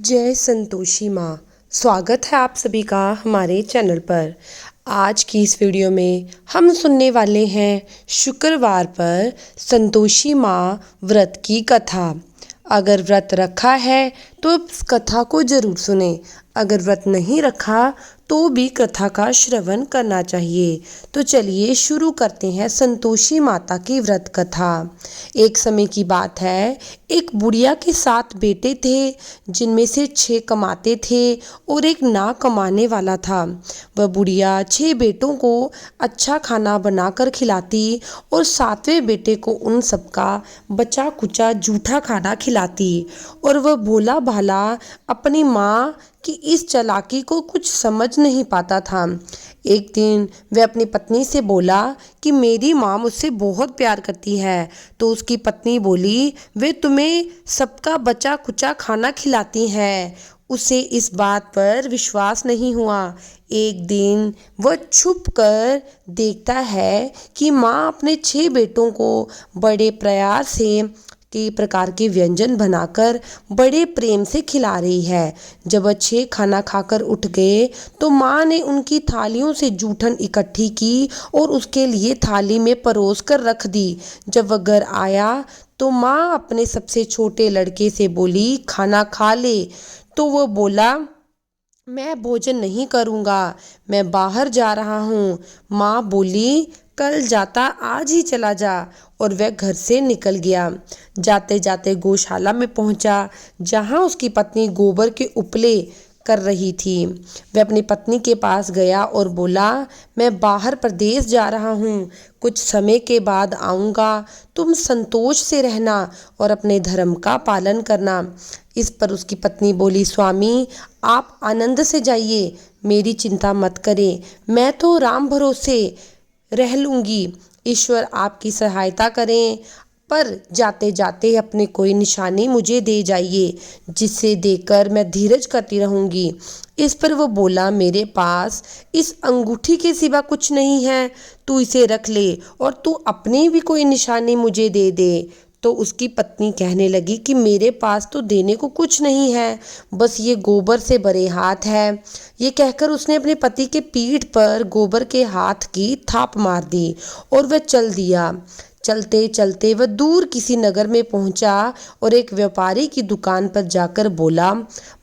जय संतोषी माँ। स्वागत है आप सभी का हमारे चैनल पर। आज की इस वीडियो में हम सुनने वाले हैं शुक्रवार पर संतोषी माँ व्रत की कथा। अगर व्रत रखा है तो इस कथा को जरूर सुने, अगर व्रत नहीं रखा तो भी कथा का श्रवण करना चाहिए। तो चलिए शुरू करते हैं संतोषी माता की व्रत कथा। एक समय की बात है, एक बुढ़िया के 7 बेटे थे, जिनमें से 6 कमाते थे और एक ना कमाने वाला था। वह बुढ़िया 6 बेटों को अच्छा खाना बनाकर खिलाती और 7वें बेटे को उन सबका बचा कुचा जूठा खाना खिलाती। और वह भोला भाला अपनी माँ की इस चालाकी को कुछ समझ नहीं पाता था। एक दिन वह अपनी पत्नी से बोला कि मेरी माँ मुझसे बहुत प्यार करती है। तो उसकी पत्नी बोली, वे तुम्हें सबका बचा कुचा खाना खिलाती हैं। उसे इस बात पर विश्वास नहीं हुआ। एक दिन वह छुप कर देखता है कि माँ अपने 6 बेटों को बड़े प्रयास से कई प्रकार के व्यंजन बनाकर बड़े प्रेम से खिला रही है। जब वह 6 खाना खाकर उठ गए तो माँ ने उनकी थालियों से जूठन इकट्ठी की और उसके लिए थाली में परोस कर रख दी। जब वह घर आया तो माँ अपने सबसे छोटे लड़के से बोली, खाना खा ले। तो वह बोला, मैं भोजन नहीं करूँगा, मैं बाहर जा रहा हूँ। माँ बोली, कल जाता आज ही चला जा। और वह घर से निकल गया। जाते जाते गौशाला में पहुँचा, जहाँ उसकी पत्नी गोबर के उपले कर रही थी। वह अपनी पत्नी के पास गया और बोला, मैं बाहर प्रदेश जा रहा हूँ, कुछ समय के बाद आऊँगा। तुम संतोष से रहना और अपने धर्म का पालन करना। इस पर उसकी पत्नी बोली, स्वामी आप आनंद से जाइए, मेरी चिंता मत करें, मैं तो राम भरोसे रह लूँगी। ईश्वर आपकी सहायता करें, पर जाते जाते अपने कोई निशानी मुझे दे जाइए, जिसे देकर मैं धीरज करती रहूँगी। इस पर वो बोला, मेरे पास इस अंगूठी के सिवा कुछ नहीं है, तू इसे रख ले और तू अपनी भी कोई निशानी मुझे दे दे। तो उसकी पत्नी कहने लगी कि मेरे पास तो देने को कुछ नहीं है, बस ये गोबर से भरे हाथ है। ये कहकर उसने अपने पति के पीठ पर गोबर के हाथ की थाप मार दी और वह चल दिया। चलते चलते वह दूर किसी नगर में पहुंचा और एक व्यापारी की दुकान पर जाकर बोला,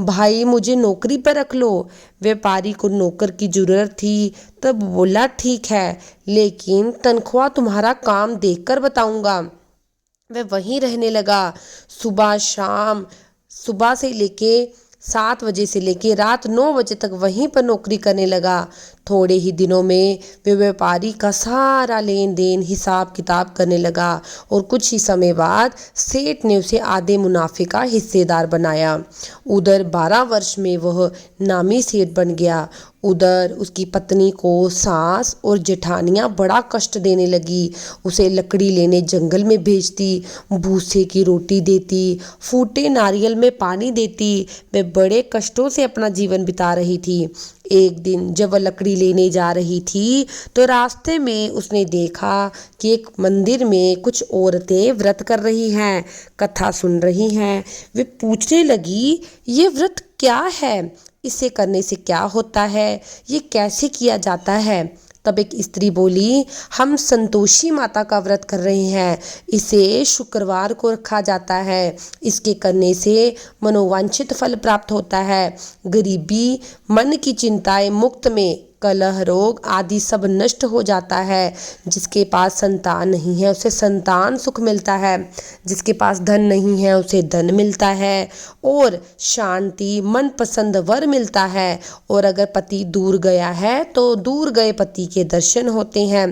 भाई मुझे नौकरी पर रख लो। व्यापारी को नौकर की जरूरत थी, तब बोला, ठीक है, लेकिन तनख्वाह तुम्हारा काम देखकर बताऊंगा। वह वहीं रहने लगा। सुबह शाम सुबह से लेके 7 बजे से लेके रात 9 बजे तक वहीं पर नौकरी करने लगा। थोड़े ही दिनों में वे व्यापारी का सारा लेन देन हिसाब किताब करने लगा और कुछ ही समय बाद सेठ ने उसे आधे मुनाफे का हिस्सेदार बनाया। उधर 12 वर्ष में वह नामी सेठ बन गया। उधर उसकी पत्नी को सास और जेठानियाँ बड़ा कष्ट देने लगी। उसे लकड़ी लेने जंगल में भेजती, भूसे की रोटी देती, फूटे नारियल में पानी देती। वे बड़े कष्टों से अपना जीवन बिता रही थी। एक दिन जब वह लकड़ी लेने जा रही थी तो रास्ते में उसने देखा कि एक मंदिर में कुछ औरतें व्रत कर रही हैं, कथा सुन रही हैं। वे पूछने लगी, ये व्रत क्या है, इसे करने से क्या होता है, ये कैसे किया जाता है। तब एक स्त्री बोली, हम संतोषी माता का व्रत कर रहे हैं, इसे शुक्रवार को रखा जाता है, इसके करने से मनोवांछित फल प्राप्त होता है। गरीबी, मन की चिंताएं मुक्त में, कलह रोग आदि सब नष्ट हो जाता है। जिसके पास संतान नहीं है उसे संतान सुख मिलता है, जिसके पास धन नहीं है उसे धन मिलता है और शांति मनपसंद वर मिलता है। और अगर पति दूर गया है तो दूर गए पति के दर्शन होते हैं।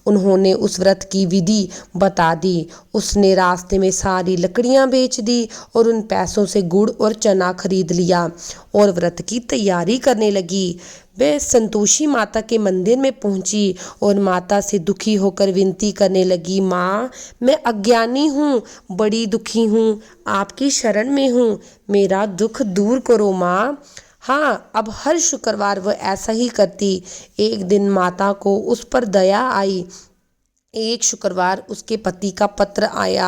उन्होंने उस व्रत की विधि बता दी। उसने रास्ते में सारी लकड़ियां बेच दी और उन पैसों से गुड़ और चना खरीद लिया और व्रत की तैयारी करने लगी। वह संतोषी माता के मंदिर में पहुंची और माता से दुखी होकर विनती करने लगी, माँ मैं अज्ञानी हूँ, बड़ी दुखी हूँ, आपकी शरण में हूँ, मेरा दुख दूर करो माँ। हाँ, अब हर शुक्रवार वह ऐसा ही करती। एक दिन माता को उस पर दया आई एक शुक्रवार उसके पति का पत्र आया।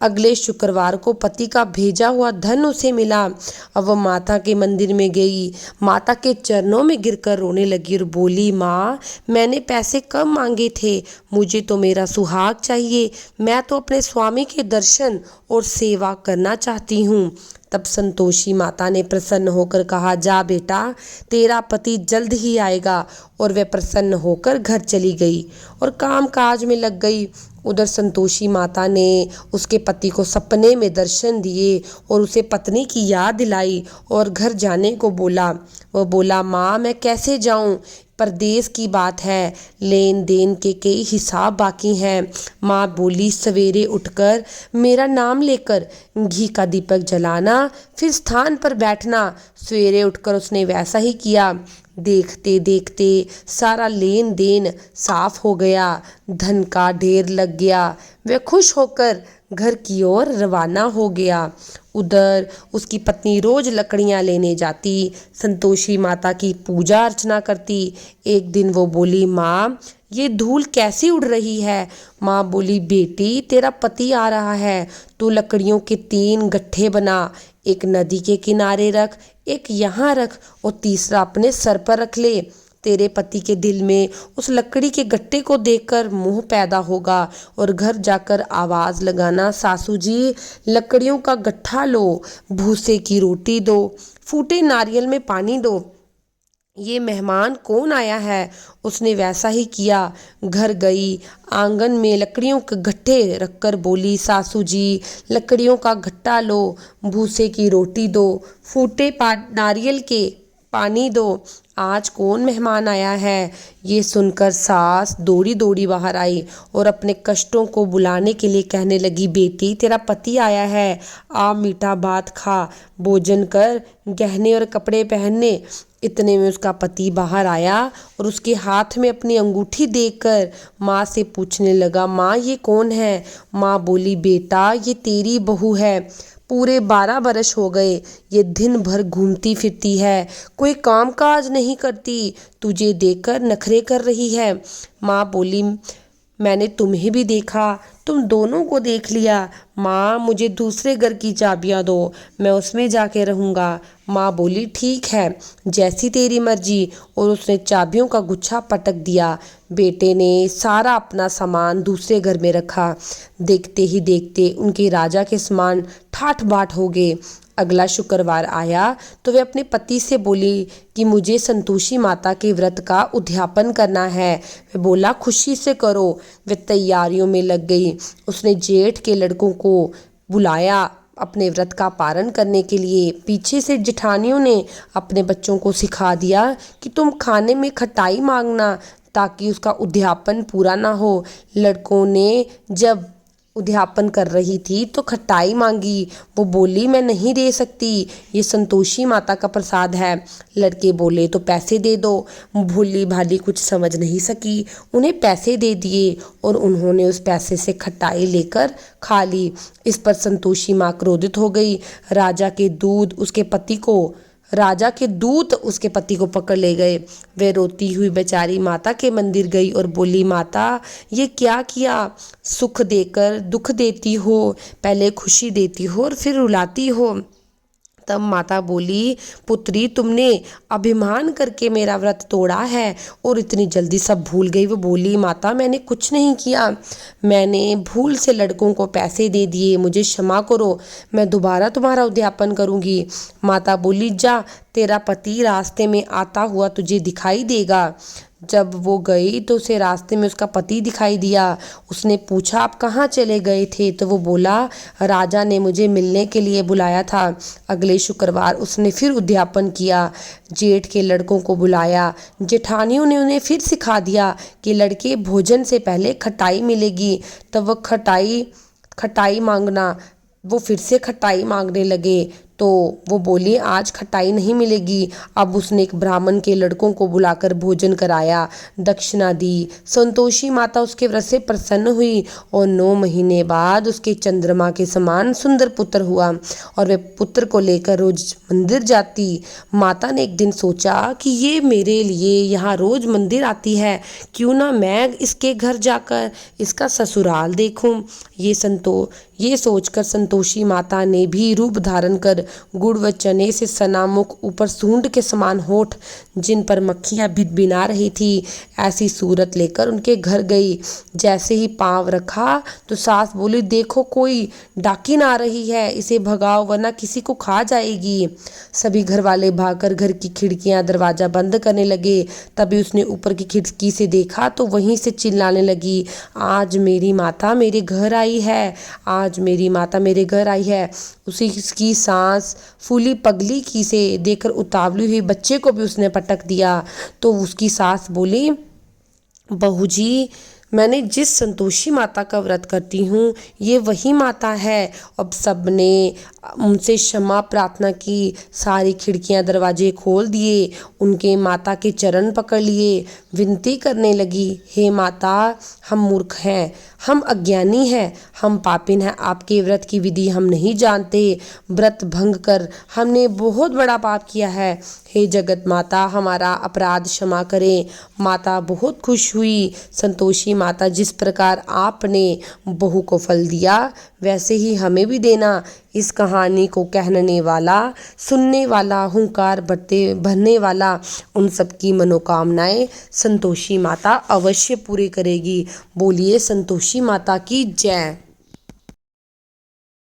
अगले शुक्रवार को पति का भेजा हुआ धन उसे मिला। अब वह माता के मंदिर में गई, माता के चरणों में गिरकर रोने लगी और बोली, माँ मैंने पैसे कम मांगे थे, मुझे तो मेरा सुहाग चाहिए। मैं तो अपने स्वामी के दर्शन और सेवा करना चाहती हूँ। तब संतोषी माता ने प्रसन्न होकर कहा, जा बेटा, तेरा पति जल्द ही आएगा। और वह प्रसन्न होकर घर चली गई और काम काज में लग गई। उधर संतोषी माता ने उसके पति को सपने में दर्शन दिए और उसे पत्नी की याद दिलाई और घर जाने को बोला। वह बोला, माँ मैं कैसे जाऊँ, परदेश की बात है, लेन देन के कई हिसाब बाकी हैं। माँ बोली, सवेरे उठकर मेरा नाम लेकर घी का दीपक जलाना, फिर स्थान पर बैठना। सवेरे उठकर उसने वैसा ही किया। देखते देखते सारा लेन देन साफ हो गया, धन का ढेर लग गया। वह खुश होकर घर की ओर रवाना हो गया। उधर उसकी पत्नी रोज लकड़ियां लेने जाती, संतोषी माता की पूजा अर्चना करती। एक दिन वो बोली, माँ ये धूल कैसी उड़ रही है। माँ बोली, बेटी तेरा पति आ रहा है, तू लकड़ियों के 3 गट्ठे बना, एक नदी के किनारे रख, एक यहाँ रख और तीसरा अपने सर पर रख ले। तेरे पति के दिल में उस लकड़ी के गट्टे को देखकर मोह पैदा होगा और घर जाकर आवाज लगाना, सासू जी लकड़ियों का गट्ठा लो, भूसे की रोटी दो, फूटे नारियल में पानी दो, ये मेहमान कौन आया है। उसने वैसा ही किया। घर गई, आंगन में लकड़ियों के गट्ठे रखकर बोली, सासू जी लकड़ियों का गट्ठा लो, भूसे की रोटी दो, फूटे नारियल के पानी दो, आज कौन मेहमान आया है। ये सुनकर सास दौड़ी दौड़ी बाहर आई और अपने कष्टों को बुलाने के लिए कहने लगी, बेटी तेरा पति आया है, आ मीठा भात खा, भोजन कर, गहने और कपड़े पहनने। इतने में उसका पति बाहर आया और उसके हाथ में अपनी अंगूठी देखकर माँ से पूछने लगा, माँ ये कौन है। माँ बोली, बेटा ये तेरी बहू है, पूरे 12 बरस हो गए ये दिन भर घूमती फिरती है, कोई काम काज नहीं करती, तुझे देखकर नखरे कर रही है। माँ बोली, मैंने तुम्हें भी देखा, तुम दोनों को देख लिया। माँ मुझे दूसरे घर की चाबियाँ दो, मैं उसमें जाके रहूँगा। माँ बोली, ठीक है, जैसी तेरी मर्जी। और उसने चाबियों का गुच्छा पटक दिया। बेटे ने सारा अपना सामान दूसरे घर में रखा। देखते ही देखते उनके राजा के समान ठाठ बाट हो गए। अगला शुक्रवार आया तो वे अपने पति से बोली कि मुझे संतोषी माता के व्रत का उद्यापन करना है। वे बोला, खुशी से करो। वे तैयारियों में लग गई। उसने जेठ के लड़कों को बुलाया अपने व्रत का पारण करने के लिए। पीछे से जेठानियों ने अपने बच्चों को सिखा दिया कि तुम खाने में खटाई मांगना ताकि उसका उद्यापन पूरा ना हो। लड़कों ने जब उद्यापन कर रही थी तो खटाई मांगी। वो बोली, मैं नहीं दे सकती, ये संतोषी माता का प्रसाद है। लड़के बोले, तो पैसे दे दो। भोली भाली कुछ समझ नहीं सकी, उन्हें पैसे दे दिए और उन्होंने उस पैसे से खटाई लेकर खा ली। इस पर संतोषी माँ क्रोधित हो गई। राजा के दूत उसके पति को पकड़ ले गए। वे रोती हुई बेचारी माता के मंदिर गई और बोली, माता ये क्या किया, सुख देकर दुख देती हो, पहले खुशी देती हो और फिर रुलाती हो। तब माता बोली, पुत्री तुमने अभिमान करके मेरा व्रत तोड़ा है और इतनी जल्दी सब भूल गई। वो बोली, माता मैंने कुछ नहीं किया, मैंने भूल से लड़कों को पैसे दे दिए, मुझे क्षमा करो, मैं दोबारा तुम्हारा उद्यापन करूँगी। माता बोली, जा तेरा पति रास्ते में आता हुआ तुझे दिखाई देगा। जब वो गई तो उसे रास्ते में उसका पति दिखाई दिया। उसने पूछा, आप कहाँ चले गए थे। तो वो बोला, राजा ने मुझे मिलने के लिए बुलाया था। अगले शुक्रवार उसने फिर उद्यापन किया। जेठ के लड़कों को बुलाया। जेठानियों ने उन्हें फिर सिखा दिया कि लड़के भोजन से पहले खटाई मिलेगी। तब वह खटाई मांगना वो फिर से खटाई मांगने लगे। तो वो बोली आज खटाई नहीं मिलेगी। अब उसने एक ब्राह्मण के लड़कों को बुलाकर भोजन कराया, दक्षिणा दी। संतोषी माता उसके व्रत से प्रसन्न हुई और 9 महीने बाद उसके चंद्रमा के समान सुंदर पुत्र हुआ और वे पुत्र को लेकर रोज मंदिर जाती। माता ने एक दिन सोचा कि ये मेरे लिए यहाँ रोज मंदिर आती है, क्यों ना मैं इसके घर जाकर इसका ससुराल देखूं। ये सोचकर संतोषी माता ने भी रूप धारण कर गुड़ व चने से सना मुख, ऊपर सूंड के समान होठ जिन पर मक्खियां भिनभिना रही थी, ऐसी सूरत लेकर उनके घर गई। जैसे ही पांव रखा तो सास बोली, देखो कोई डाकिन आ रही है, इसे भगाओ वरना किसी को खा जाएगी। सभी घर वाले भागकर घर की खिड़कियां दरवाजा बंद करने लगे। तभी उसने ऊपर की खिड़की से देखा तो वहीं से चिल्लाने लगी, आज मेरी माता मेरे घर आई है, आज मेरी माता मेरे घर आई है। उसी की सांस फूली पगली की से देखकर उतावली हुई बच्चे को भी उसने पटक दिया। तो उसकी सास बोली, बहू जी, मैंने जिस संतोषी माता का व्रत करती हूँ ये वही माता है। अब सबने उनसे क्षमा प्रार्थना की, सारी खिड़कियां दरवाजे खोल दिए, उनके माता के चरण पकड़ लिए, विनती करने लगी, हे माता, हम मूर्ख हैं, हम अज्ञानी हैं, हम पापिन हैं, आपके व्रत की विधि हम नहीं जानते, व्रत भंग कर हमने बहुत बड़ा पाप किया है, हे जगत माता हमारा अपराध क्षमा करें। माता बहुत खुश हुई। संतोषी माता, जिस प्रकार आपने बहू को फल दिया वैसे ही हमें भी देना। इस कहानी को कहने वाला, सुनने वाला, हुंकार भरने वाला, उन सबकी मनोकामनाएं संतोषी माता अवश्य पूरी करेगी। बोलिए संतोषी माता की जय।